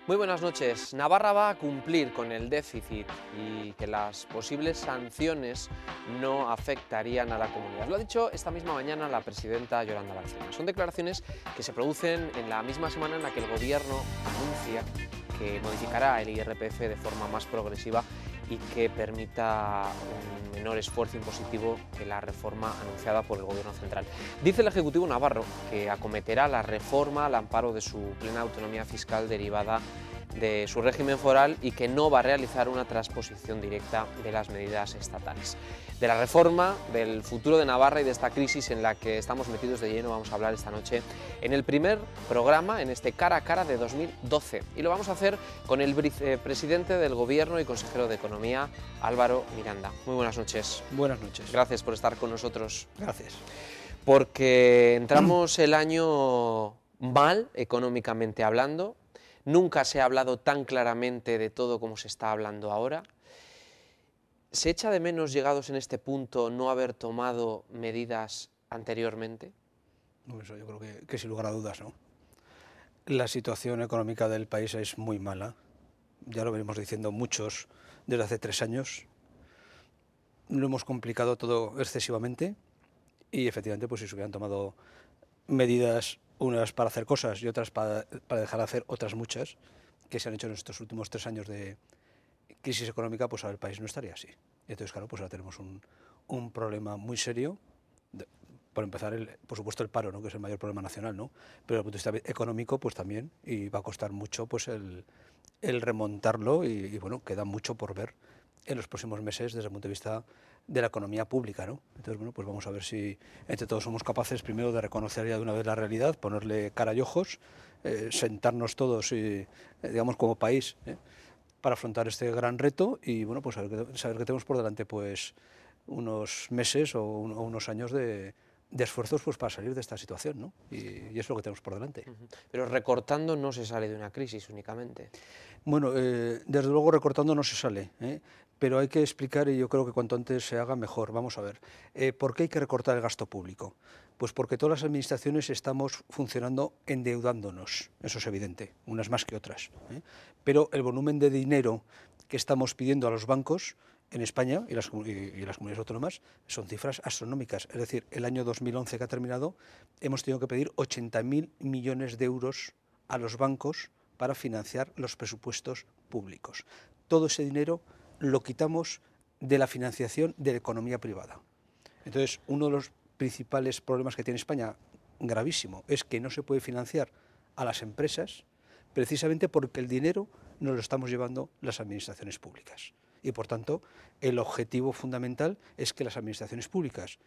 Muy buenas noches. Navarra va a cumplir con el déficit y que las posibles sanciones no afectarían a la comunidad. Lo ha dicho esta misma mañana la presidenta Yolanda Bárcena. Son declaraciones que se producen en la misma semana en la que el Gobierno anuncia que modificará el IRPF de forma más progresiva y que permita un menor esfuerzo impositivo que la reforma anunciada por el Gobierno central. Dice el Ejecutivo navarro que acometerá la reforma al amparo de su plena autonomía fiscal derivada de su régimen foral y que no va a realizar una transposición directa de las medidas estatales. De la reforma, del futuro de Navarra y de esta crisis en la que estamos metidos de lleno vamos a hablar esta noche en el primer programa, en este Cara a Cara de 2012. Y lo vamos a hacer con el vicepresidente del Gobierno y consejero de Economía, Álvaro Miranda. Muy buenas noches. Buenas noches. Gracias por estar con nosotros. Gracias. Porque entramos el año mal, económicamente hablando. Nunca se ha hablado tan claramente de todo como se está hablando ahora. ¿Se echa de menos, llegados en este punto, no haber tomado medidas anteriormente? Eso yo creo que sin lugar a dudas, ¿no? La situación económica del país es muy mala. Ya lo venimos diciendo muchos desde hace 3 años. Lo hemos complicado todo excesivamente y efectivamente pues si se hubieran tomado medidas, unas para hacer cosas y otras para dejar de hacer otras muchas que se han hecho en estos últimos 3 años de crisis económica, pues ahora el país no estaría así. Y entonces, claro, pues ahora tenemos un problema muy serio. Por empezar, por supuesto, el paro, ¿no?, que es el mayor problema nacional, ¿no? Pero desde el punto de vista económico, pues también, y va a costar mucho pues el remontarlo y bueno, queda mucho por ver en los próximos meses desde el punto de vista de la economía pública, ¿no? Entonces, bueno, pues vamos a ver si entre todos somos capaces primero de reconocer ya de una vez la realidad, ponerle cara y ojos, sentarnos todos y, digamos, como país, para afrontar este gran reto y, bueno, pues saber que tenemos por delante pues unos meses o unos años de esfuerzos pues para salir de esta situación, ¿no? Y es lo que tenemos por delante. Pero recortando no se sale de una crisis únicamente. Bueno, desde luego recortando no se sale, pero hay que explicar, y yo creo que cuanto antes se haga mejor. Vamos a ver, ¿por qué hay que recortar el gasto público? Pues porque todas las administraciones estamos funcionando endeudándonos, eso es evidente, unas más que otras, pero el volumen de dinero que estamos pidiendo a los bancos en España y las comunidades autónomas son cifras astronómicas. Es decir, el año 2011 que ha terminado hemos tenido que pedir 80.000 millones de euros a los bancos para financiar los presupuestos públicos. Todo ese dinero lo quitamos de la financiación de la economía privada. Entonces, uno de los principales problemas que tiene España, gravísimo, es que no se puede financiar a las empresas precisamente porque el dinero nos lo estamos llevando las administraciones públicas. Y, por tanto, el objetivo fundamental es que las administraciones públicas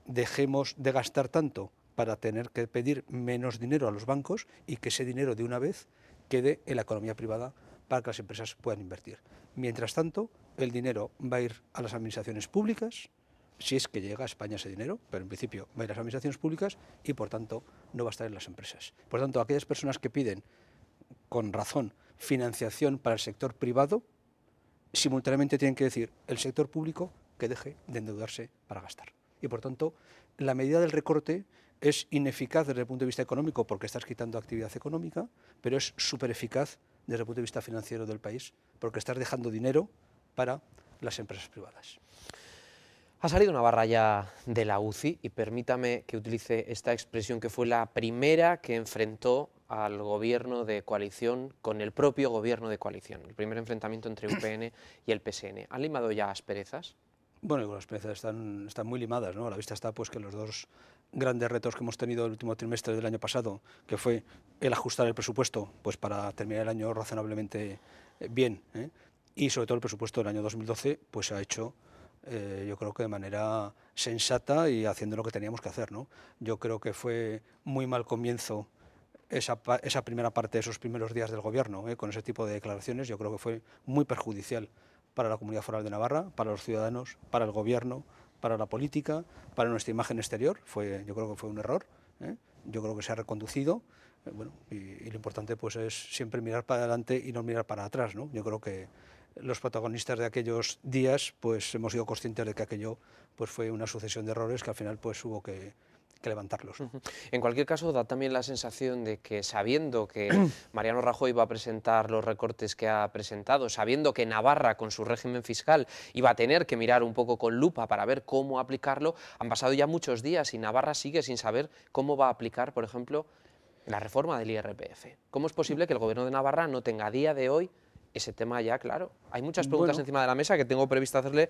dejemos de gastar tanto para tener que pedir menos dinero a los bancos y que ese dinero de una vez quede en la economía privada para que las empresas puedan invertir. Mientras tanto, el dinero va a ir a las administraciones públicas, si es que llega a España ese dinero, pero en principio va a ir a las administraciones públicas y, por tanto, no va a estar en las empresas. Por tanto, aquellas personas que piden, con razón, financiación para el sector privado, simultáneamente tienen que decir el sector público que deje de endeudarse para gastar. Y, por tanto, la medida del recorte es ineficaz desde el punto de vista económico porque estás quitando actividad económica, pero es súper eficaz desde el punto de vista financiero del país porque estás dejando dinero para las empresas privadas. Ha salido Navarra ya de la UCI y permítame que utilice esta expresión que fue la primera que enfrentó al gobierno de coalición con el propio gobierno de coalición, el primer enfrentamiento entre UPN y el PSN. ¿Han limado ya asperezas? Bueno, las asperezas están muy limadas, ¿no? A la vista está pues que los dos grandes retos que hemos tenido el último trimestre del año pasado, que fue el ajustar el presupuesto pues para terminar el año razonablemente bien, y sobre todo el presupuesto del año 2012 pues se ha hecho yo creo que de manera sensata y haciendo lo que teníamos que hacer, ¿no? Yo creo que fue muy mal comienzo esa primera parte, esos primeros días del gobierno, con ese tipo de declaraciones. Yo creo que fue muy perjudicial para la Comunidad Foral de Navarra, para los ciudadanos, para el gobierno, para la política, para nuestra imagen exterior. Yo creo que fue un error, yo creo que se ha reconducido, bueno, y lo importante pues es siempre mirar para adelante y no mirar para atrás, ¿no? Yo creo que los protagonistas de aquellos días pues hemos sido conscientes de que aquello pues fue una sucesión de errores que al final pues hubo que levantarlos, ¿no? En cualquier caso, da también la sensación de que, sabiendo que Mariano Rajoy va a presentar los recortes que ha presentado, sabiendo que Navarra, con su régimen fiscal, iba a tener que mirar un poco con lupa para ver cómo aplicarlo, han pasado ya muchos días y Navarra sigue sin saber cómo va a aplicar, por ejemplo, la reforma del IRPF. ¿Cómo es posible que el Gobierno de Navarra no tenga a día de hoy ese tema ya claro? Hay muchas preguntas encima de la mesa que tengo previsto hacerle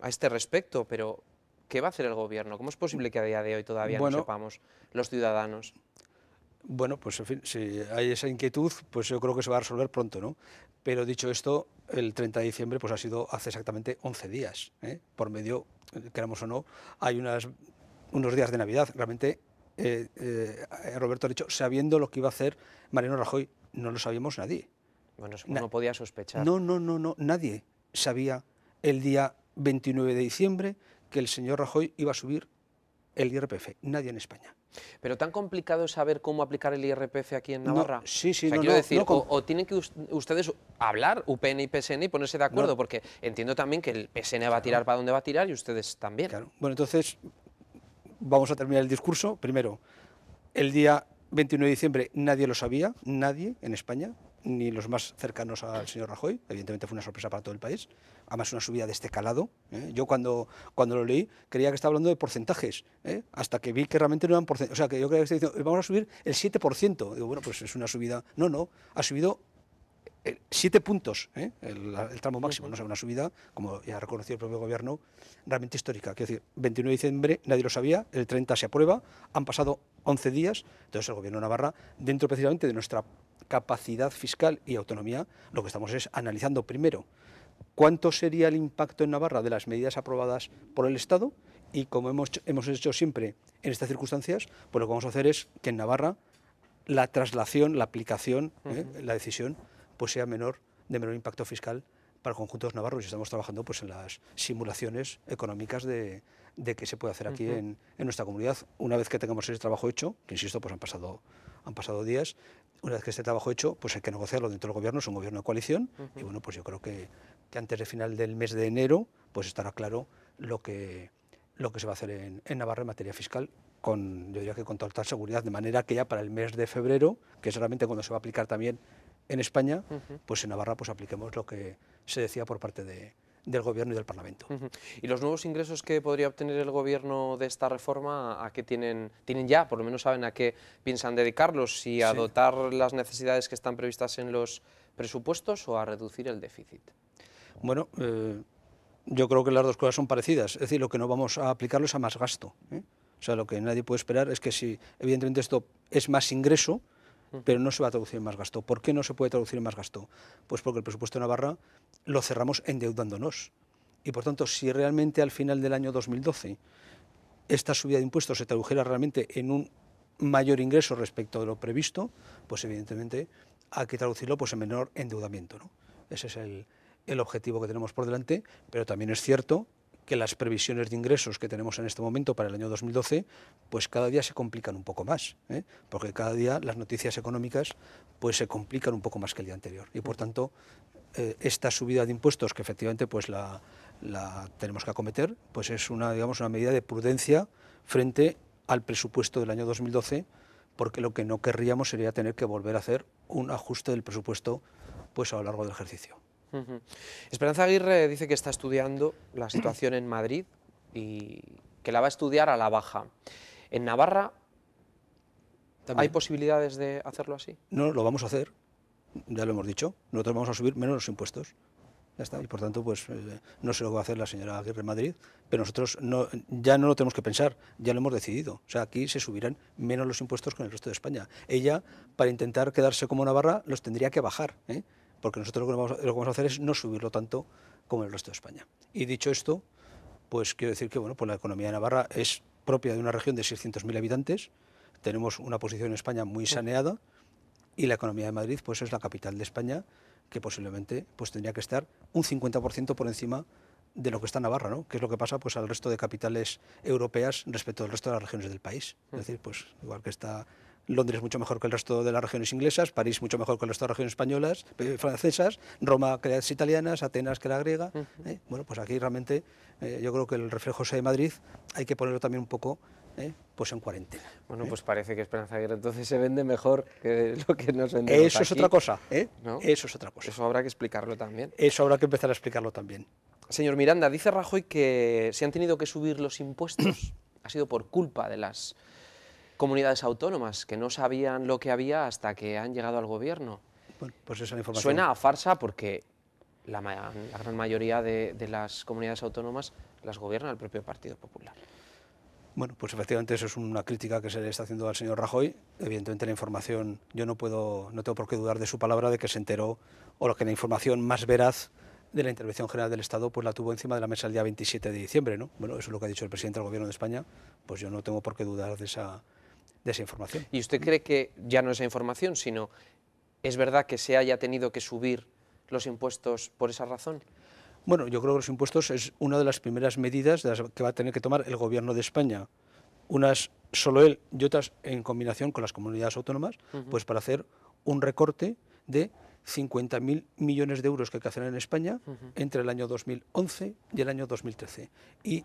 a este respecto, pero ¿qué va a hacer el Gobierno? ¿Cómo es posible que a día de hoy todavía no sepamos los ciudadanos? Bueno, pues en fin, si hay esa inquietud, pues yo creo que se va a resolver pronto, ¿no? Pero dicho esto, el 30 de diciembre pues ha sido hace exactamente 11 días, ¿eh? Por medio, queramos o no, hay unos días de Navidad. Realmente, Roberto ha dicho, sabiendo lo que iba a hacer Mariano Rajoy, no lo sabíamos nadie. Bueno, eso no podía sospechar. No, nadie sabía el día 29 de diciembre que el señor Rajoy iba a subir el IRPF, nadie en España. ¿Pero tan complicado es saber cómo aplicar el IRPF aquí en Navarra? No, sí, o sea, quiero decir, o tienen que ustedes hablar, UPN y PSN, y ponerse de acuerdo, porque entiendo también que el PSN va a tirar para donde va a tirar y ustedes también. Claro. Bueno, entonces, vamos a terminar el discurso. Primero, el día 29 de diciembre nadie lo sabía, nadie en España, ni los más cercanos al señor Rajoy. Evidentemente fue una sorpresa para todo el país. Además, una subida de este calado. Yo cuando lo leí creía que estaba hablando de porcentajes, hasta que vi que realmente no eran porcentajes. O sea, que yo creía que estaba diciendo, vamos a subir el 7%. Digo, bueno, pues es una subida. No, ha subido 7 puntos, el tramo máximo. No sé, una subida, como ya ha reconocido el propio Gobierno, realmente histórica. Quiero decir, 29 de diciembre nadie lo sabía, el 30 se aprueba, han pasado 11 días, entonces el Gobierno de Navarra, dentro precisamente de nuestra capacidad fiscal y autonomía, lo que estamos es analizando primero cuánto sería el impacto en Navarra de las medidas aprobadas por el Estado, y como hemos hecho siempre en estas circunstancias, pues lo que vamos a hacer es que en Navarra la traslación, la aplicación, la decisión, pues sea de menor impacto fiscal para el conjunto de los navarros, y estamos trabajando pues en las simulaciones económicas de qué se puede hacer aquí en nuestra comunidad. Una vez que tengamos ese trabajo hecho, que insisto, pues han pasado días, una vez que este trabajo hecho, pues hay que negociarlo dentro del Gobierno, es un Gobierno de coalición, y bueno, pues yo creo que antes de final del mes de enero, pues estará claro lo que se va a hacer en Navarra en materia fiscal, yo diría que con total seguridad, de manera que ya para el mes de febrero, que es realmente cuando se va a aplicar también en España, pues en Navarra pues apliquemos lo que se decía por parte del Gobierno y del Parlamento. ¿Y los nuevos ingresos que podría obtener el Gobierno de esta reforma, a qué tienen ya? Por lo menos saben a qué piensan dedicarlos, si a dotar las necesidades que están previstas en los presupuestos o a reducir el déficit. Bueno, yo creo que las dos cosas son parecidas, es decir, lo que no vamos a aplicarlo es a más gasto, O sea, lo que nadie puede esperar es que si, evidentemente esto es más ingreso, pero no se va a traducir en más gasto. ¿Por qué no se puede traducir en más gasto? Pues porque el presupuesto de Navarra lo cerramos endeudándonos. Y por tanto, si realmente al final del año 2012 esta subida de impuestos se tradujera realmente en un mayor ingreso respecto de lo previsto, pues evidentemente hay que traducirlo pues en menor endeudamiento, ¿no? Ese es el objetivo que tenemos por delante, pero también es cierto que las previsiones de ingresos que tenemos en este momento para el año 2012, pues cada día se complican un poco más, porque cada día las noticias económicas pues se complican un poco más que el día anterior, y por tanto esta subida de impuestos, que efectivamente pues la tenemos que acometer, pues es una medida de prudencia frente al presupuesto del año 2012, porque lo que no querríamos sería tener que volver a hacer un ajuste del presupuesto pues a lo largo del ejercicio. Esperanza Aguirre dice que está estudiando la situación en Madrid y que la va a estudiar a la baja. ¿En Navarra hay posibilidades de hacerlo así? No, lo vamos a hacer, ya lo hemos dicho. Nosotros vamos a subir menos los impuestos. Ya está, y por tanto, pues no sé lo que va a hacer la señora Aguirre en Madrid, pero nosotros ya no lo tenemos que pensar, ya lo hemos decidido. O sea, aquí se subirán menos los impuestos que en el resto de España. Ella, para intentar quedarse como Navarra, los tendría que bajar, porque nosotros lo que vamos a hacer es no subirlo tanto como en el resto de España. Y dicho esto, pues quiero decir que bueno, pues la economía de Navarra es propia de una región de 600.000 habitantes, tenemos una posición en España muy saneada, y la economía de Madrid pues es la capital de España, que posiblemente pues tendría que estar un 50% por encima de lo que está Navarra, ¿no? Que es lo que pasa pues al resto de capitales europeas respecto al resto de las regiones del país. Es decir, pues igual que está Londres mucho mejor que el resto de las regiones inglesas, París mucho mejor que el resto de las regiones españolas, francesas, Roma que las italianas, Atenas que la griega. Bueno, pues aquí realmente yo creo que el reflejo de Madrid hay que ponerlo también un poco pues en cuarentena. Bueno, pues parece que Esperanza Aguirre entonces se vende mejor que lo que nos vendemos Eso es aquí, otra cosa, ¿no? Eso es otra cosa. Eso habrá que explicarlo también. Eso habrá que empezar a explicarlo también. Señor Miranda, dice Rajoy que se han tenido que subir los impuestos ha sido por culpa de las comunidades autónomas, que no sabían lo que había hasta que han llegado al gobierno. Bueno, pues esa es la información. Suena a farsa porque la gran mayoría de las comunidades autónomas las gobierna el propio Partido Popular. Bueno, pues efectivamente eso es una crítica que se le está haciendo al señor Rajoy. Evidentemente la información, yo no tengo por qué dudar de su palabra de que se enteró, o que la información más veraz de la intervención general del Estado pues la tuvo encima de la mesa el día 27 de diciembre, ¿no? Bueno, eso es lo que ha dicho el presidente del Gobierno de España, pues yo no tengo por qué dudar de esa información. ¿Y usted cree que ya no esa información, sino es verdad que se haya tenido que subir los impuestos por esa razón? Bueno, yo creo que los impuestos es una de las primeras medidas de las que va a tener que tomar el Gobierno de España, unas solo él y otras en combinación con las comunidades autónomas, pues para hacer un recorte de 50.000 millones de euros que hay que hacer en España entre el año 2011 y el año 2013. Y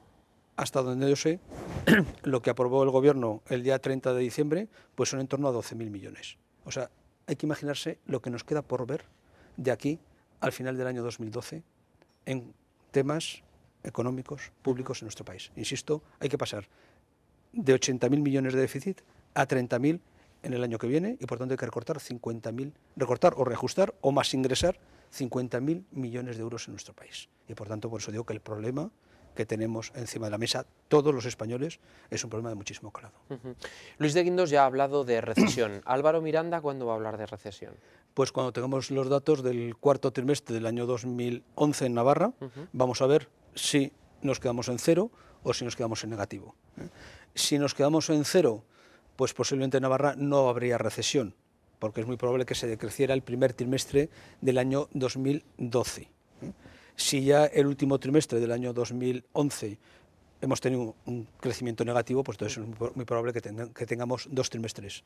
hasta donde yo sé, lo que aprobó el Gobierno el día 30 de diciembre, pues son en torno a 12.000 millones. O sea, hay que imaginarse lo que nos queda por ver de aquí al final del año 2012 en temas económicos públicos en nuestro país. Insisto, hay que pasar de 80.000 millones de déficit a 30.000 en el año que viene y por tanto hay que recortar o reajustar o más ingresar 50.000 millones de euros en nuestro país. Y por tanto, por eso digo que el problema que tenemos encima de la mesa todos los españoles es un problema de muchísimo calado. Luis de Guindos ya ha hablado de recesión. Álvaro Miranda, ¿cuándo va a hablar de recesión? Pues cuando tengamos los datos del cuarto trimestre del año 2011 en Navarra, vamos a ver si nos quedamos en cero o si nos quedamos en negativo. Si nos quedamos en cero, pues posiblemente en Navarra no habría recesión, porque es muy probable que se decreciera el primer trimestre del año 2012. Si ya el último trimestre del año 2011 hemos tenido un crecimiento negativo, pues entonces es muy probable que tengamos 2 trimestres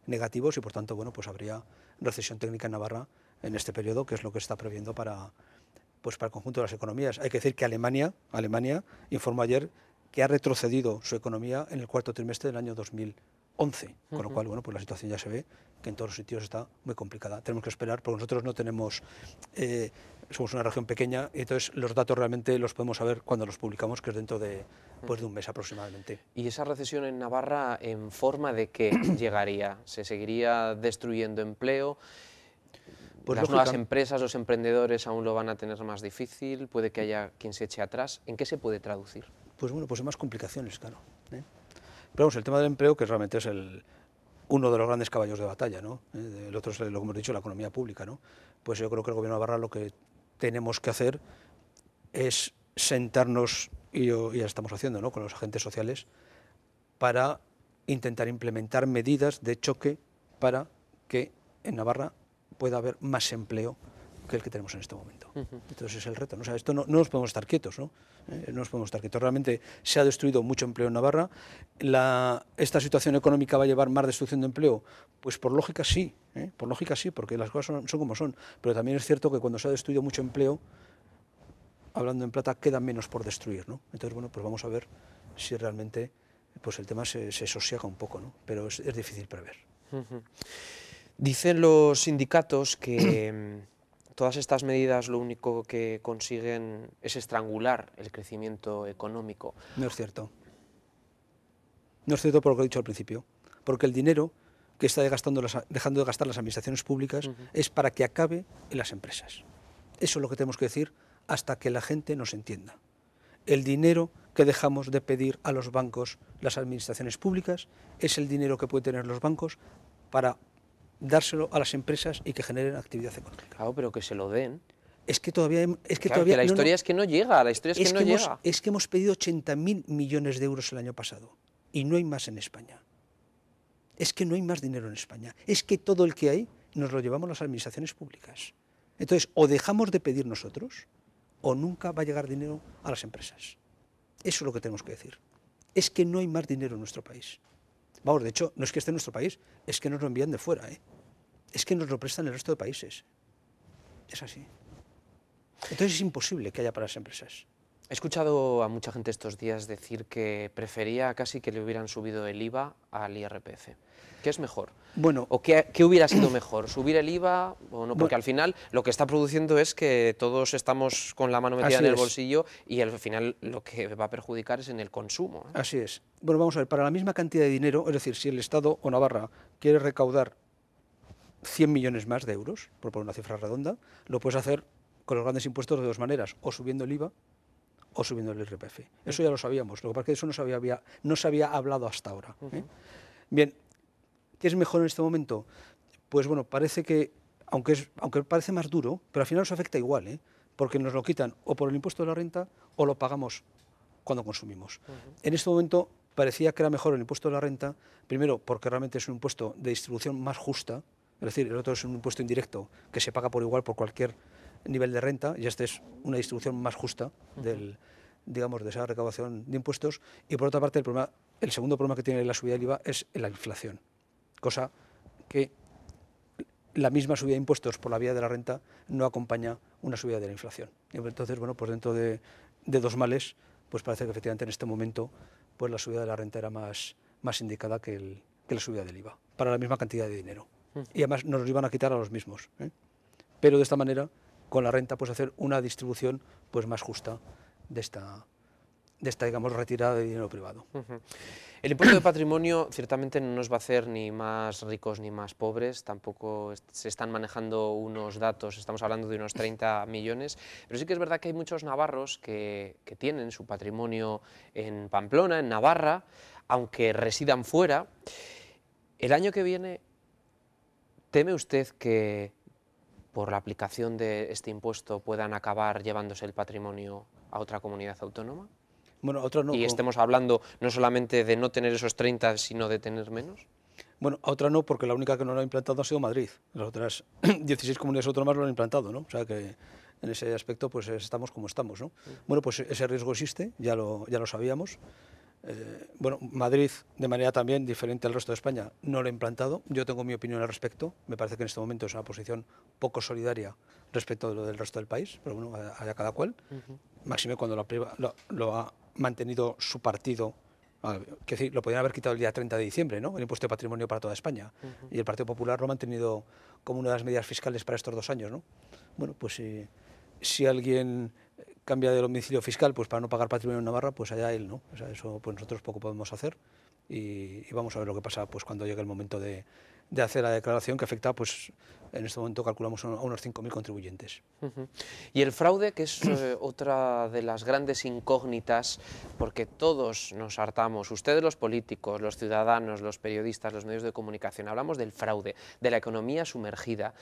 negativos y por tanto, bueno, pues habría recesión técnica en Navarra en este periodo, que es lo que está previendo para el conjunto de las economías. Hay que decir que Alemania informó ayer que ha retrocedido su economía en el cuarto trimestre del año 2011, con lo cual, bueno, pues la situación ya se ve que en todos los sitios está muy complicada. Tenemos que esperar, porque nosotros no tenemos, somos una región pequeña, y entonces los datos realmente los podemos saber cuando los publicamos, que es dentro de un mes aproximadamente. ¿Y esa recesión en Navarra en forma de qué llegaría? ¿Se seguiría destruyendo empleo? Pues las nuevas empresas, los emprendedores aún lo van a tener más difícil, puede que haya quien se eche atrás. ¿En qué se puede traducir? Pues bueno, pues hay más complicaciones, claro. Pero vamos, el tema del empleo, que realmente es uno de los grandes caballos de batalla, ¿no? El otro es, lo que hemos dicho, la economía pública, ¿no? Pues yo creo que el Gobierno de Navarra lo que tenemos que hacer es sentarnos, y ya estamos haciendo, ¿no?, con los agentes sociales, para intentar implementar medidas de choque para que en Navarra pueda haber más empleo que el que tenemos en este momento. Entonces es el reto, ¿no? O sea, esto no nos podemos estar quietos, ¿no? No nos podemos estar quietos. Realmente se ha destruido mucho empleo en Navarra. ¿Esta situación económica va a llevar más destrucción de empleo? Pues por lógica sí, porque las cosas son como son. Pero también es cierto que cuando se ha destruido mucho empleo, hablando en plata, queda menos por destruir, ¿no? Entonces, bueno, pues vamos a ver si realmente pues el tema se sosiega un poco, ¿no? Pero es difícil prever. Dicen los sindicatos que todas estas medidas lo único que consiguen es estrangular el crecimiento económico. No es cierto. No es cierto por lo que he dicho al principio, porque el dinero que está dejando de gastar las administraciones públicas es para que acabe en las empresas. Eso es lo que tenemos que decir hasta que la gente nos entienda. El dinero que dejamos de pedir a los bancos, las administraciones públicas, es el dinero que pueden tener los bancos para dárselo a las empresas y que generen actividad económica. Claro, pero que se lo den. Es que todavía... la historia es que no llega, Es que hemos pedido 80.000 millones de euros el año pasado y no hay más en España. Es que no hay más dinero en España. Es que todo el que hay nos lo llevamos las administraciones públicas. Entonces, o dejamos de pedir nosotros o nunca va a llegar dinero a las empresas. Eso es lo que tenemos que decir. Es que no hay más dinero en nuestro país. Vamos, de hecho, no es que esté en nuestro país, es que nos lo envían de fuera, ¿eh? Es que nos lo prestan el resto de países. Es así. Entonces es imposible que haya para las empresas. He escuchado a mucha gente estos días decir que prefería casi que le hubieran subido el IVA al IRPF. ¿Qué es mejor? Bueno, ¿O qué hubiera sido mejor? ¿Subir el IVA o no? Porque bueno, al final lo que está produciendo es que todos estamos con la mano metida así en el es, bolsillo y al final lo que va a perjudicar es en el consumo, ¿eh? así es. Bueno, vamos a ver, para la misma cantidad de dinero, es decir, si el Estado o Navarra quiere recaudar 100 millones más de euros, por poner una cifra redonda, lo puedes hacer con los grandes impuestos de dos maneras, o subiendo el IVA o subiendo el IRPF. Eso ya lo sabíamos, lo que pasa es que eso no se había hablado hasta ahora, ¿eh? Bien, ¿qué es mejor en este momento? Pues bueno, parece que, aunque parece más duro, pero al final nos afecta igual, ¿eh? Porque nos lo quitan o por el impuesto de la renta o lo pagamos cuando consumimos. En este momento parecía que era mejor el impuesto de la renta, primero porque realmente es un impuesto de distribución más justa, es decir, el otro es un impuesto indirecto que se paga por igual por cualquier nivel de renta, y este es una distribución más justa del, digamos, de esa recaudación de impuestos. Y por otra parte, el segundo problema que tiene la subida del IVA es la inflación, cosa que la misma subida de impuestos por la vía de la renta no acompaña una subida de la inflación. Entonces, bueno, pues dentro de dos males, pues parece que efectivamente en este momento pues la subida de la renta era más indicada que la subida del IVA, para la misma cantidad de dinero. Y además nos lo iban a quitar a los mismos, ¿eh? Pero de esta manera, con la renta, pues hacer una distribución pues más justa de esta digamos, retirada de dinero privado. El impuesto de patrimonio ciertamente no nos va a hacer ni más ricos ni más pobres, tampoco se están manejando unos datos, estamos hablando de unos 30 millones, pero sí que es verdad que hay muchos navarros que tienen su patrimonio en Pamplona, en Navarra, aunque residan fuera. El año que viene, ¿teme usted que por la aplicación de este impuesto puedan acabar llevándose el patrimonio a otra comunidad autónoma? Bueno, a otra no. Y estemos hablando no solamente de no tener esos 30, sino de tener menos. Bueno, a otra no, porque la única que no lo ha implantado ha sido Madrid. Las otras 16 comunidades autónomas lo han implantado, ¿no? O sea que en ese aspecto pues estamos como estamos, ¿no? Bueno, pues ese riesgo existe, ya lo sabíamos. Bueno, Madrid, de manera también diferente al resto de España, no lo ha implantado. Yo tengo mi opinión al respecto. Me parece que en este momento es una posición poco solidaria respecto de lo del resto del país, pero bueno, allá cada cual. Máxime cuando lo ha mantenido su partido. Que decir, lo podrían haber quitado el día 30 de diciembre, ¿no? El impuesto de patrimonio para toda España. Y el Partido Popular lo ha mantenido como una de las medidas fiscales para estos 2 años, ¿no? Bueno, pues si alguien cambia de domicilio fiscal pues para no pagar patrimonio en Navarra, pues allá él, ¿no? O sea, eso pues nosotros poco podemos hacer y vamos a ver lo que pasa pues cuando llegue el momento de hacer la declaración que afecta, pues en este momento calculamos a unos 5.000 contribuyentes. Y el fraude, que es otra de las grandes incógnitas, porque todos nos hartamos, ustedes los políticos, los ciudadanos, los periodistas, los medios de comunicación, hablamos del fraude, de la economía sumergida.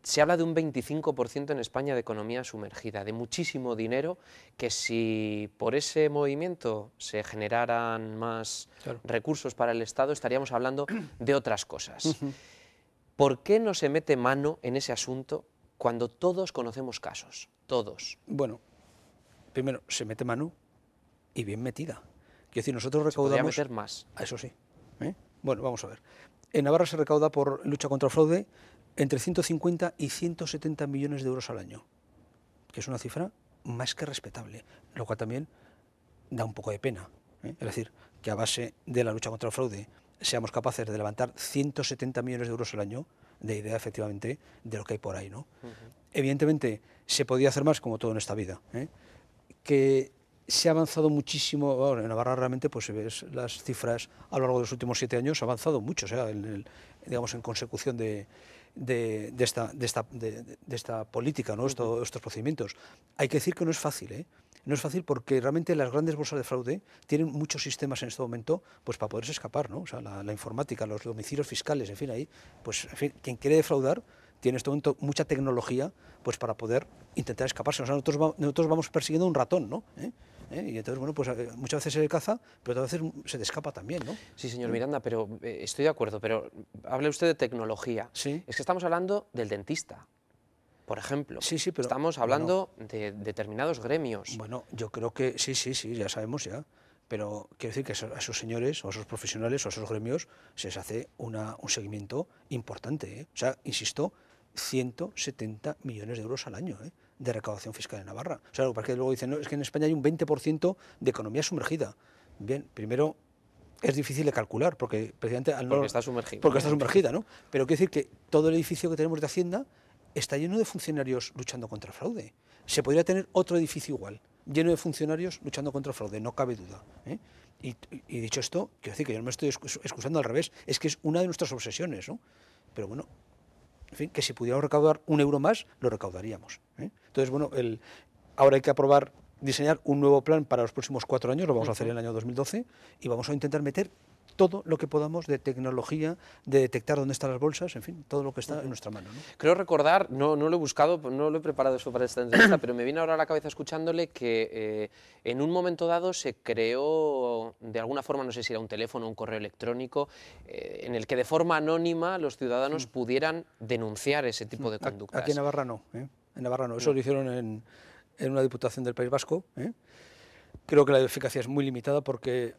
Se habla de un 25% en España de economía sumergida, de muchísimo dinero que si por ese movimiento se generaran más recursos para el Estado, estaríamos hablando de otras cosas. ¿Por qué no se mete mano en ese asunto cuando todos conocemos casos? Todos. Bueno, primero, se mete mano y bien metida. Quiero decir, nosotros recaudamos... Se podría meter más. Eso sí, ¿eh? Bueno, vamos a ver. En Navarra se recauda por lucha contra el fraude entre 150 y 170 millones de euros al año, que es una cifra más que respetable, lo cual también da un poco de pena, ¿eh? Es decir, que a base de la lucha contra el fraude seamos capaces de levantar 170 millones de euros al año, de idea efectivamente de lo que hay por ahí, ¿no? Evidentemente se podía hacer más, como todo en esta vida, ¿eh? Que se ha avanzado muchísimo. Bueno, en Navarra realmente pues si ves las cifras a lo largo de los últimos 7 años ha avanzado mucho, o sea, digamos en consecución de esta política, ¿no? Estos procedimientos. Hay que decir que no es fácil, ¿eh? No es fácil porque realmente las grandes bolsas de fraude tienen muchos sistemas en este momento pues para poderse escapar, ¿no? O sea, la informática, los domicilios fiscales, en fin, ahí, pues en fin, quien quiere defraudar tiene en este momento mucha tecnología pues para poder intentar escaparse. O sea, nosotros vamos persiguiendo un ratón, ¿no? Y entonces, bueno, pues muchas veces se le caza, pero otras veces se te escapa también, ¿no? Sí, señor Miranda, pero estoy de acuerdo, pero hable usted de tecnología. Sí. Es que estamos hablando del dentista, por ejemplo. Sí, sí, pero... Estamos hablando de determinados gremios. Bueno, yo creo que sí, ya sabemos ya. Pero quiero decir que a esos señores, o a esos profesionales, o a esos gremios, se les hace un seguimiento importante, ¿eh? O sea, insisto, 170 millones de euros al año, ¿eh? de recaudación fiscal en Navarra. O sea, porque luego dicen, no, es que en España hay un 20% de economía sumergida. Bien, primero es difícil de calcular, porque precisamente porque está sumergida. Porque está sumergida, ¿no? Pero quiero decir que todo el edificio que tenemos de Hacienda está lleno de funcionarios luchando contra el fraude. Se podría tener otro edificio igual, lleno de funcionarios luchando contra el fraude, no cabe duda. Y dicho esto, quiero decir que yo no me estoy excusando, al revés, es que es una de nuestras obsesiones, ¿no? Pero bueno, en fin, que si pudiéramos recaudar un euro más, lo recaudaríamos. Entonces, bueno, ahora hay que diseñar un nuevo plan para los próximos 4 años, lo vamos a hacer en el año 2012, y vamos a intentar meter todo lo que podamos de tecnología, de detectar dónde están las bolsas, en fin, todo lo que está en nuestra mano, ¿no? Creo recordar, no lo he buscado, no lo he preparado eso para esta entrevista, pero me viene ahora a la cabeza escuchándole que en un momento dado se creó, de alguna forma, no sé si era un teléfono o un correo electrónico, en el que de forma anónima los ciudadanos pudieran denunciar ese tipo de conductas. Aquí en Navarra no, En Navarra no, eso lo hicieron en una diputación del País Vasco. Creo que la eficacia es muy limitada porque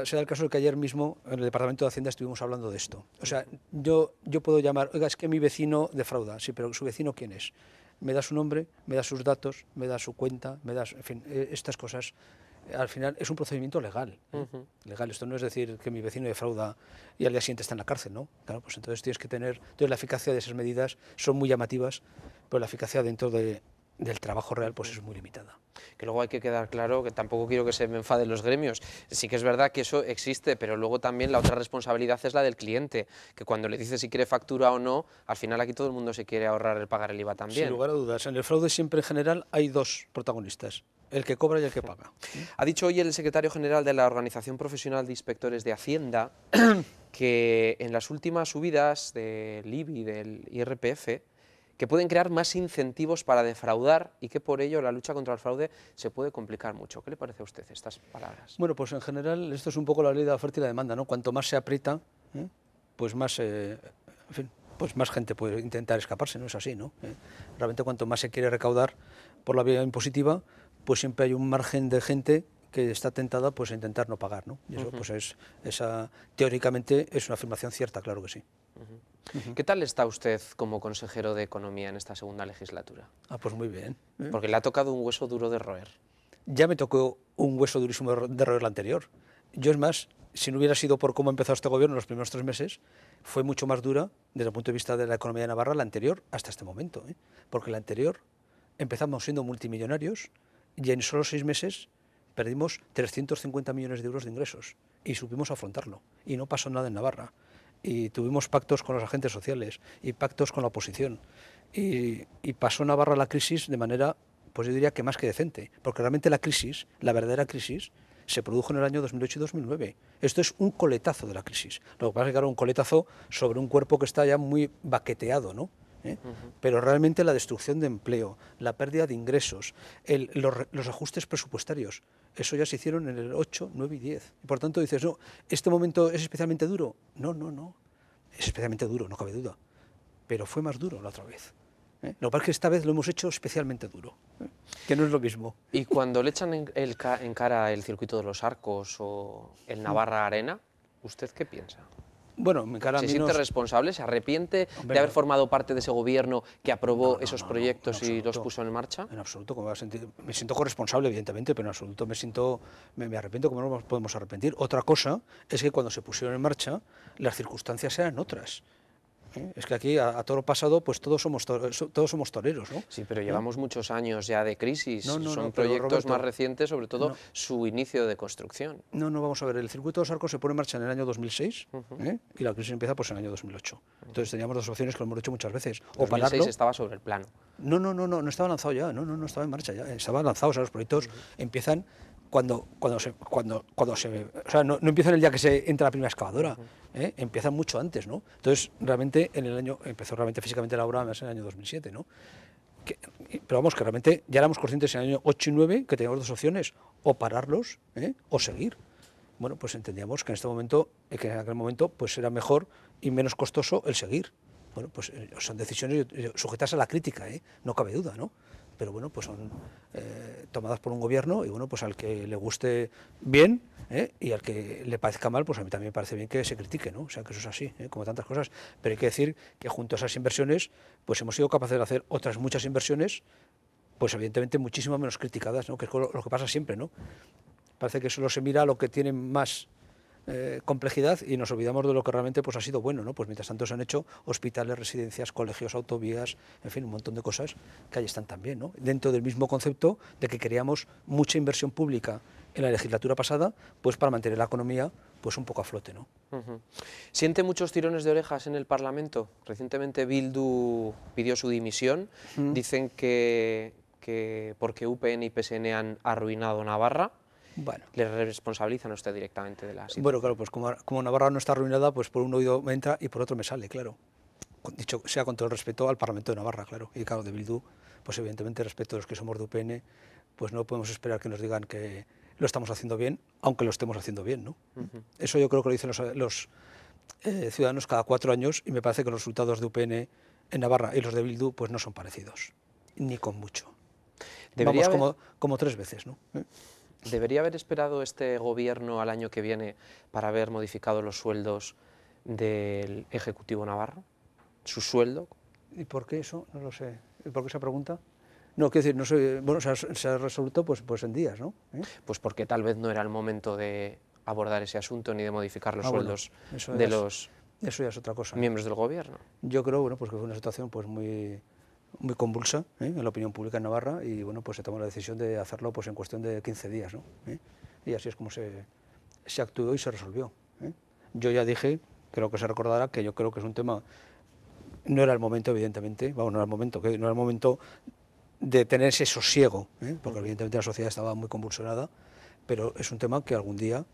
se da el caso de que ayer mismo en el Departamento de Hacienda estuvimos hablando de esto. O sea, yo puedo llamar, oiga, es que mi vecino defrauda, sí, pero ¿su vecino quién es? Me da su nombre, me da sus datos, me da su cuenta, en fin, estas cosas. Al final es un procedimiento legal. Legal, esto no es decir que mi vecino defrauda y al día siguiente está en la cárcel, ¿no? Claro, pues entonces tienes que tener... Entonces la eficacia de esas medidas son muy llamativas, pero la eficacia dentro del trabajo real pues es muy limitada. Que luego hay que quedar claro, que tampoco quiero que se me enfaden los gremios, sí que es verdad que eso existe, pero luego también la otra responsabilidad es la del cliente, que cuando le dice si quiere factura o no, al final aquí todo el mundo se quiere ahorrar el pagar el IVA también. Sin lugar a dudas, en el fraude siempre en general hay dos protagonistas, el que cobra y el que paga. Ha dicho hoy el secretario general de la Organización Profesional de Inspectores de Hacienda que en las últimas subidas del IBI y del IRPF que pueden crear más incentivos para defraudar y que por ello la lucha contra el fraude se puede complicar mucho. ¿Qué le parece a usted estas palabras? Bueno, pues en general esto es un poco la ley de la oferta y la demanda, ¿no? Cuanto más se aprieta, pues más, en fin, pues más gente puede intentar escaparse, ¿no? Es así, ¿no? Realmente cuanto más se quiere recaudar por la vía impositiva, pues siempre hay un margen de gente que está tentada pues a intentar no pagar, ¿no? Y eso pues teóricamente es una afirmación cierta, claro que sí. ¿Qué tal está usted como consejero de Economía en esta segunda legislatura? Pues muy bien. Porque le ha tocado un hueso duro de roer. Ya me tocó un hueso durísimo de roer la anterior. Yo, es más, si no hubiera sido por cómo empezó este gobierno en los primeros 3 meses, fue mucho más dura desde el punto de vista de la economía de Navarra la anterior hasta este momento. Porque la anterior empezamos siendo multimillonarios y en solo 6 meses perdimos 350 millones de euros de ingresos y supimos afrontarlo. Y no pasó nada en Navarra. Y tuvimos pactos con los agentes sociales y pactos con la oposición. Y pasó Navarra la crisis de manera, pues yo diría que más que decente, porque realmente la crisis, la verdadera crisis, se produjo en el año 2008 y 2009. Esto es un coletazo de la crisis. Lo que pasa es que era un coletazo sobre un cuerpo que está ya muy baqueteado, ¿no? Pero realmente la destrucción de empleo, la pérdida de ingresos, los ajustes presupuestarios, eso ya se hicieron en el 8, 9 y 10. Y por tanto dices, no, ¿este momento es especialmente duro? No, no, no. Es especialmente duro, no cabe duda. Pero fue más duro la otra vez. Lo que pasa es que esta vez lo hemos hecho especialmente duro, que no es lo mismo. Y cuando le echan en cara el circuito de los Arcos o el Navarra Arena, ¿usted qué piensa? Bueno, mi cara ¿Se siente responsable? ¿Se arrepiente de haber formado parte de ese gobierno que aprobó esos proyectos y los puso en marcha? En absoluto, como me siento corresponsable, evidentemente, pero en absoluto me arrepiento como no nos podemos arrepentir. Otra cosa es que cuando se pusieron en marcha, las circunstancias eran otras. Es que aquí, a toro pasado, pues todos somos toreros, ¿no? Sí, pero llevamos muchos años ya de crisis. Son proyectos Roberto, más recientes, sobre todo su inicio de construcción. No, vamos a ver, el circuito de los Arcos se pone en marcha en el año 2006 y la crisis empieza pues en el año 2008. Entonces teníamos dos opciones que lo hemos hecho muchas veces. O 2006 pararlo. Estaba sobre el plano. No estaba lanzado ya, no estaba en marcha ya. Estaba lanzado, o sea, los proyectos empiezan cuando no empiezan el día que se entra la primera excavadora, empiezan mucho antes, ¿no? Entonces, realmente, empezó realmente físicamente la obra en el año 2007, ¿no? Pero vamos, que realmente ya éramos conscientes en el año 8 y 9 que teníamos dos opciones, o pararlos, o seguir. Bueno, pues entendíamos que en aquel momento, pues era mejor y menos costoso el seguir. Bueno, pues son decisiones sujetas a la crítica, no cabe duda, ¿no? Pero bueno, pues son tomadas por un gobierno y bueno, pues al que le guste bien y al que le parezca mal, pues a mí también me parece bien que se critique, ¿no? O sea, que eso es así, como tantas cosas. Pero hay que decir que junto a esas inversiones, pues hemos sido capaces de hacer otras muchas inversiones pues evidentemente muchísimo menos criticadas, ¿no? Que es lo que pasa siempre, ¿no? Parece que solo se mira lo que tiene más complejidad y nos olvidamos de lo que realmente pues, ha sido bueno, ¿no? Pues mientras tanto se han hecho hospitales, residencias, colegios, autovías, en fin, un montón de cosas que ahí están también, ¿no? Dentro del mismo concepto de que queríamos mucha inversión pública en la legislatura pasada, pues para mantener la economía pues un poco a flote, ¿no? ¿Siente muchos tirones de orejas en el Parlamento? Recientemente Bildu pidió su dimisión, dicen que porque UPN y PSN han arruinado Navarra. Bueno. ¿Le responsabilizan a usted directamente de la situación? Bueno, claro, pues como Navarra no está arruinada, pues por un oído me entra y por otro me sale, claro. Dicho sea con todo el respeto al Parlamento de Navarra, claro. Y claro, de Bildu, pues evidentemente respecto a los que somos de UPN, pues no podemos esperar que nos digan que lo estamos haciendo bien, aunque lo estemos haciendo bien, ¿no? Eso yo creo que lo dicen los ciudadanos cada 4 años y me parece que los resultados de UPN en Navarra y los de Bildu pues no son parecidos, ni con mucho. Vamos como 3 veces, ¿no? ¿Debería haber esperado este gobierno al año que viene para haber modificado los sueldos del Ejecutivo navarro? ¿Su sueldo? ¿Y por qué eso? No lo sé. ¿Y por qué esa pregunta? No, quiero decir, no sé, bueno, se ha resuelto pues en días, ¿no? Pues porque tal vez no era el momento de abordar ese asunto ni de modificar los sueldos de los eso ya es otra cosa, miembros del gobierno. Yo creo, bueno, pues que fue una situación pues muy convulsa en la opinión pública en Navarra y bueno, pues se tomó la decisión de hacerlo pues en cuestión de 15 días, ¿no? Y así es como se actuó y se resolvió. Yo ya dije, creo que se recordará, que yo creo que es un tema, no era el momento evidentemente, vamos, no era el momento de tener ese sosiego, porque evidentemente la sociedad estaba muy convulsionada, pero es un tema que algún día,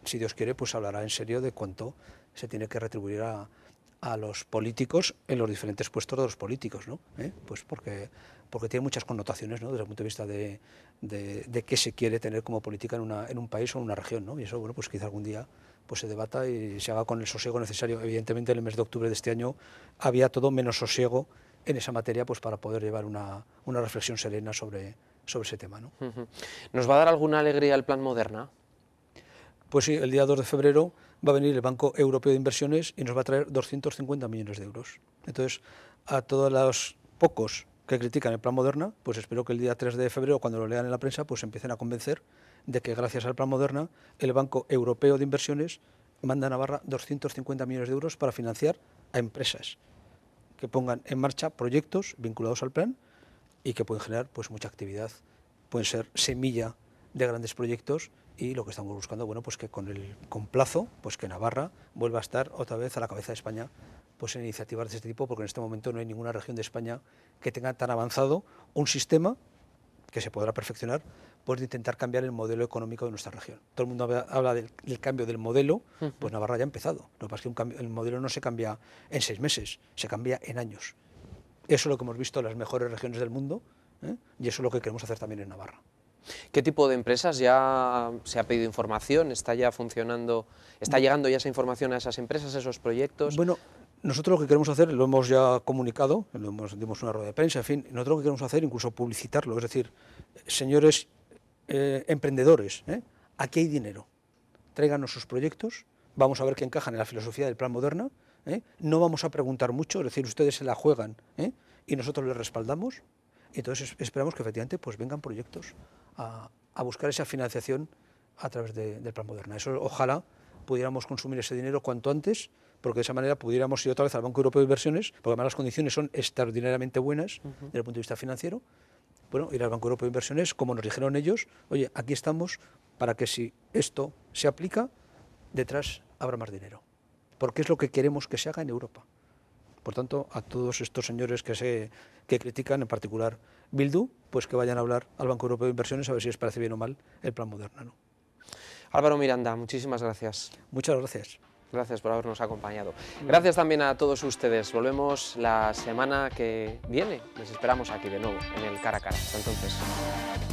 si Dios quiere, pues hablará en serio de cuánto se tiene que retribuir a los políticos en los diferentes puestos de los políticos, ¿no? Pues porque tiene muchas connotaciones, ¿no? Desde el punto de vista de qué se quiere tener como política en un país o en una región, ¿no? Y eso, bueno, pues quizá algún día pues se debata y se haga con el sosiego necesario. Evidentemente, en el mes de octubre de este año había todo menos sosiego en esa materia, pues para poder llevar una reflexión serena sobre ese tema, ¿no? ¿Nos va a dar alguna alegría el Plan Moderna? Pues sí, el día 2 de febrero va a venir el Banco Europeo de Inversiones y nos va a traer 250 millones de euros. Entonces, a todos los pocos que critican el Plan Moderna, pues espero que el día 3 de febrero, cuando lo lean en la prensa, pues se empiecen a convencer de que gracias al Plan Moderna, el Banco Europeo de Inversiones manda a Navarra 250 millones de euros para financiar a empresas que pongan en marcha proyectos vinculados al plan y que pueden generar pues mucha actividad, pueden ser semilla de grandes proyectos y lo que estamos buscando, bueno, pues que con plazo, pues que Navarra vuelva a estar otra vez a la cabeza de España pues en iniciativas de este tipo, porque en este momento no hay ninguna región de España que tenga tan avanzado un sistema que se podrá perfeccionar, pues de intentar cambiar el modelo económico de nuestra región. Todo el mundo habla del cambio del modelo, pues Navarra ya ha empezado. Lo que pasa es que el modelo no se cambia en 6 meses, se cambia en años. Eso es lo que hemos visto en las mejores regiones del mundo, y eso es lo que queremos hacer también en Navarra. ¿Qué tipo de empresas ya se ha pedido información? ¿Está ya funcionando? ¿Está llegando ya esa información a esas empresas, a esos proyectos? Bueno, nosotros lo que queremos hacer, lo hemos ya comunicado, dimos una rueda de prensa, en fin, nosotros lo que queremos hacer, incluso publicitarlo, es decir, señores emprendedores, aquí hay dinero, tráiganos sus proyectos, vamos a ver qué encajan en la filosofía del Plan Moderna, no vamos a preguntar mucho, es decir, ustedes se la juegan y nosotros les respaldamos, y entonces esperamos que efectivamente pues vengan proyectos a buscar esa financiación a través del Plan Moderna. Eso ojalá pudiéramos consumir ese dinero cuanto antes, porque de esa manera pudiéramos ir otra vez al Banco Europeo de Inversiones, porque además las condiciones son extraordinariamente buenas desde el punto de vista financiero. Bueno, ir al Banco Europeo de Inversiones, como nos dijeron ellos, oye, aquí estamos para que si esto se aplica, detrás habrá más dinero, porque es lo que queremos que se haga en Europa. Por tanto, a todos estos señores que critican, en particular Bildu, pues que vayan a hablar al Banco Europeo de Inversiones a ver si les parece bien o mal el Plan Moderna, ¿no? Álvaro Miranda, muchísimas gracias. Muchas gracias. Gracias por habernos acompañado. Gracias también a todos ustedes. Volvemos la semana que viene. Les esperamos aquí de nuevo, en el Cara a Cara. Hasta entonces.